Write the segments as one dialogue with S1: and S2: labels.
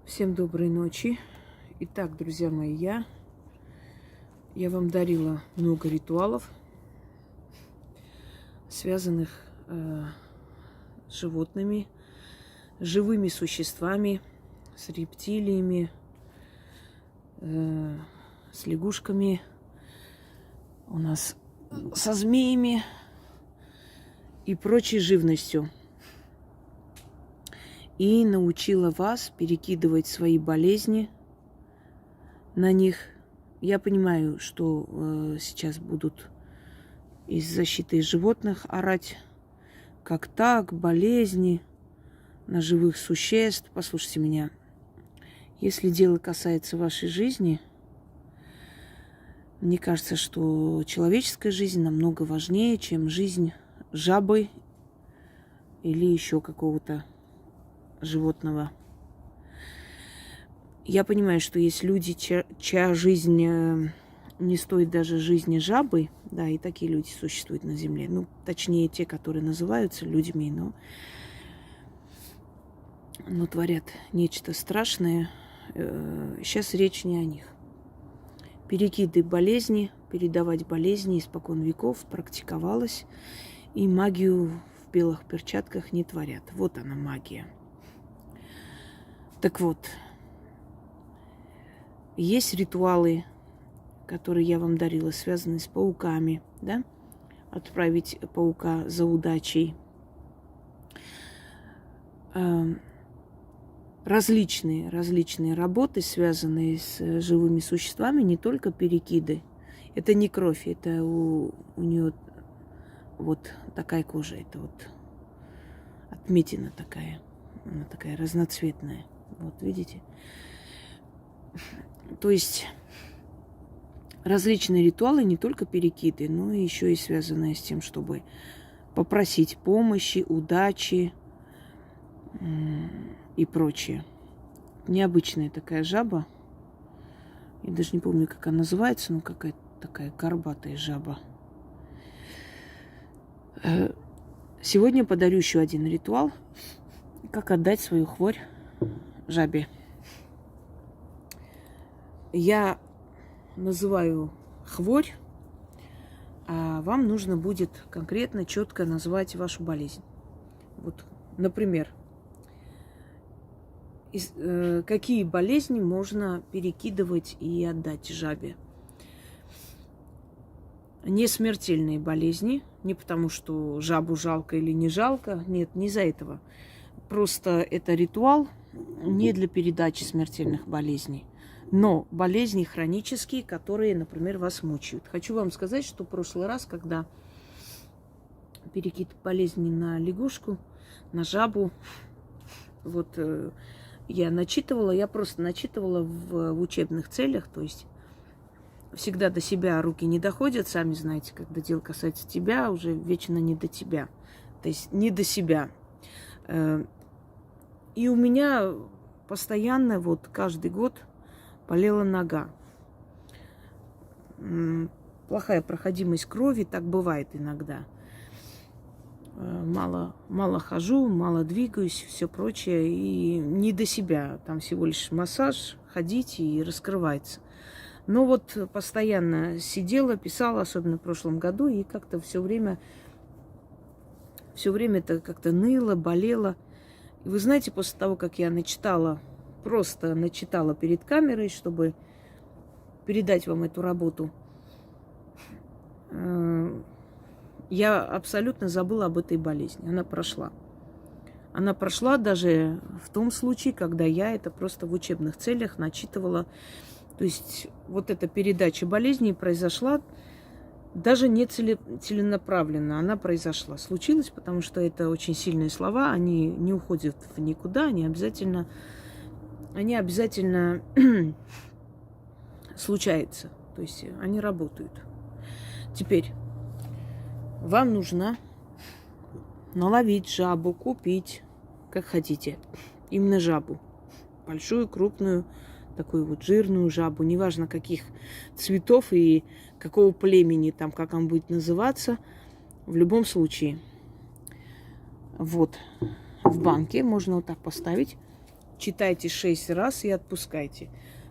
S1: Всем доброй ночи. Итак, друзья мои, я вам дарила много ритуалов, связанных с животными, живыми существами, с рептилиями, с лягушками, у нас со змеями и прочей живностью. И научила вас перекидывать свои болезни на них. Я понимаю, что сейчас будут из защиты животных орать, как так, болезни на живых существ. Послушайте меня, если дело касается вашей жизни, мне кажется, что человеческая жизнь намного важнее, чем жизнь жабы или еще какого-то животного. Я понимаю, что есть люди, чья жизнь не стоит даже жизни жабы, да, и такие люди существуют на Земле. Ну, точнее, те, которые называются людьми, но творят нечто страшное. Сейчас речь не о них. Перекиды болезни, передавать болезни испокон веков практиковалось, и магию в белых перчатках не творят. Вот она, магия. Так вот, есть ритуалы, которые я вам дарила, связанные с пауками, да? Отправить паука за удачей. Различные работы, связанные с живыми существами, не только перекиды. Это не кровь, это у нее вот такая кожа, это вот отметина такая, она такая разноцветная. Вот видите? То есть различные ритуалы, не только перекиды, но еще и связанные с тем, чтобы попросить помощи, удачи и прочее. Необычная такая жаба. Я даже не помню, как она называется, но какая-то такая горбатая жаба. Сегодня подарю еще один ритуал, как отдать свою хворь жабе. Я называю хворь, а вам нужно будет конкретно, четко назвать вашу болезнь. Вот, например, какие болезни можно перекидывать и отдать жабе? Не смертельные болезни, не потому что жабу жалко или не жалко, нет, не из-за этого. Просто это ритуал не для передачи смертельных болезней, но болезни хронические, которые, например, вас мучают. Хочу вам сказать, что в прошлый раз, когда перекид болезни на лягушку, на жабу, вот я просто начитывала в учебных целях, то есть всегда до себя руки не доходят, сами знаете, когда дело касается тебя, уже вечно не до тебя, то есть не до себя. И у меня постоянно, вот каждый год болела нога. Плохая проходимость крови, так бывает иногда. Мало хожу, мало двигаюсь, все прочее, и не до себя. Там всего лишь массаж, ходить и раскрывается. Но вот постоянно сидела, писала, особенно в прошлом году, и как-то все время это как-то ныло, болело. И вы знаете, после того, как я просто начитала перед камерой, чтобы передать вам эту работу, я абсолютно забыла об этой болезни. Она прошла. Она прошла даже в том случае, когда я это просто в учебных целях начитывала. То есть вот эта передача болезни произошла даже не целенаправленно. Она произошла. Случилось, потому что это очень сильные слова, они не уходят в никуда, они обязательно случаются. То есть они работают. Теперь вам нужно наловить жабу, купить, как хотите, именно жабу. Большую, крупную, такую вот жирную жабу, неважно каких цветов и какого племени, там, как он будет называться, в любом случае. Вот, в банке можно вот так поставить, читайте 6 раз и отпускайте.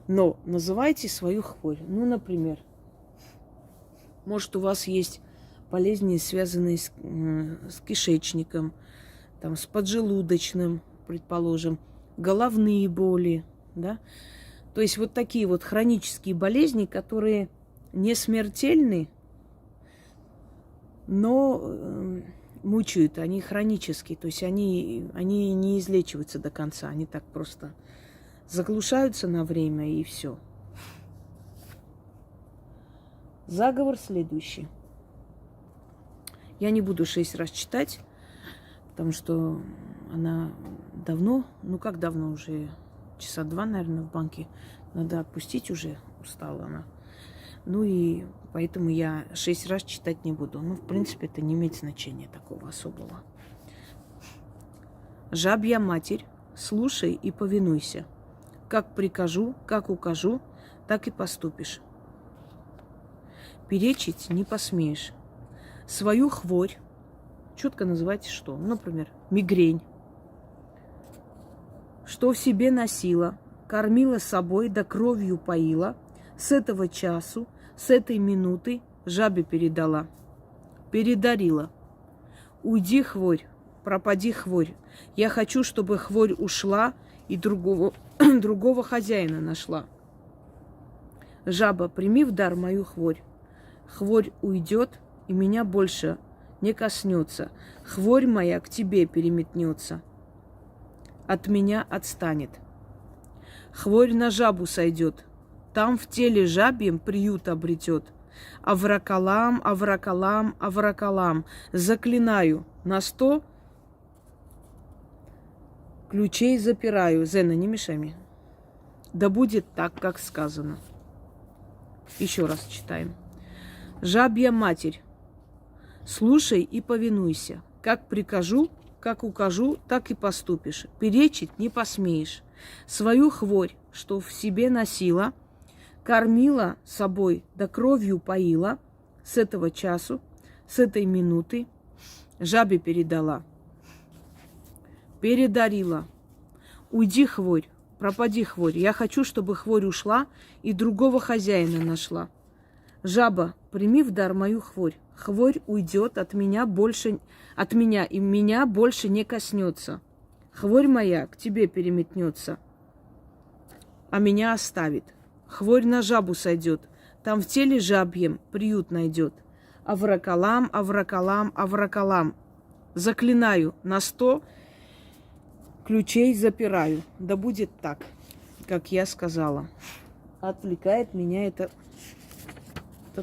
S1: Но называйте свою хворь. Ну, например, может, у вас есть болезни, связанные с кишечником, там, с поджелудочным, предположим, головные боли, да? То есть вот такие вот хронические болезни, которые не смертельны, но мучают, они хронические, то есть они не излечиваются до конца, они так просто заглушаются на время и все. Заговор следующий. Я не буду 6 раз читать, потому что она давно, ну как давно, уже часа 2, наверное, в банке. Надо отпустить уже, устала она. Ну и поэтому я 6 раз читать не буду. Ну, в принципе, это не имеет значения такого особого. Жабья матерь, слушай и повинуйся. Как прикажу, как укажу, так и поступишь. Перечить не посмеешь. Свою хворь, четко называйте что. Например, мигрень. Что в себе носила, кормила собой, да кровью поила, с этого часу, с этой минуты жабе передала. Передарила. Уйди, хворь, пропади, хворь. Я хочу, чтобы хворь ушла и другого хозяина нашла. Жаба, прими в дар мою хворь. Хворь уйдет, и меня больше не коснется. Хворь моя к тебе переметнется. От меня отстанет. Хворь на жабу сойдет. Там в теле жабьем приют обретет. Авракалам, авракалам, авракалам. Заклинаю на 100 ключей запираю. Зена, не мешай мне. Да будет так, как сказано. Еще раз читаем. Жабья матерь, слушай и повинуйся. Как прикажу, как укажу, так и поступишь. Перечить не посмеешь. Свою хворь, что в себе носила, кормила собой, да кровью поила, с этого часу, с этой минуты жабе передала. Передарила. Уйди, хворь, пропади, хворь. Я хочу, чтобы хворь ушла и другого хозяина нашла. Жаба, прими в дар мою хворь. Хворь уйдет от меня и меня больше не коснется. Хворь моя к тебе переметнется, а меня оставит. Хворь на жабу сойдет, там в теле жабьем приют найдет. Авракалам, авракалам, авракалам. Заклинаю на 100 ключей запираю. Да будет так, как я сказала. Отвлекает меня этот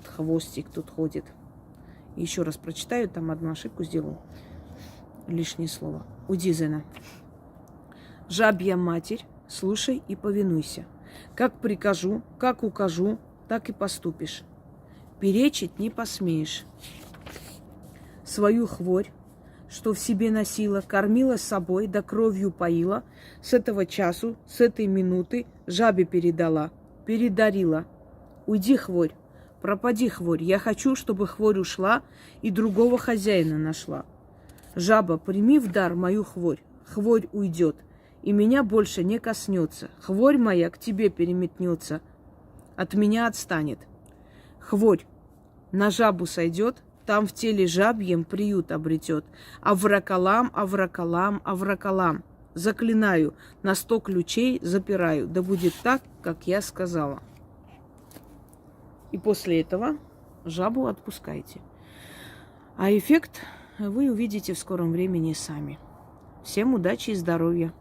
S1: хвостик тут ходит. Еще раз прочитаю, там одну ошибку сделал. Лишнее слово. Уйди, Зена. Жабья матерь, слушай и повинуйся. Как прикажу, как укажу, так и поступишь. Перечить не посмеешь. Свою хворь, что в себе носила, кормила собой, да кровью поила, с этого часу, с этой минуты жабе передала, передарила. Уйди, хворь, пропади, хворь. Я хочу, чтобы хворь ушла и другого хозяина нашла. Жаба, прими в дар мою хворь. Хворь уйдет, и меня больше не коснется. Хворь моя к тебе переметнется, от меня отстанет. Хворь на жабу сойдет, там в теле жабьем приют обретет. Авракалам, авракалам, авракалам. Заклинаю, на 100 ключей запираю. Да будет так, как я сказала. И после этого жабу отпускайте. А эффект вы увидите в скором времени сами. Всем удачи и здоровья!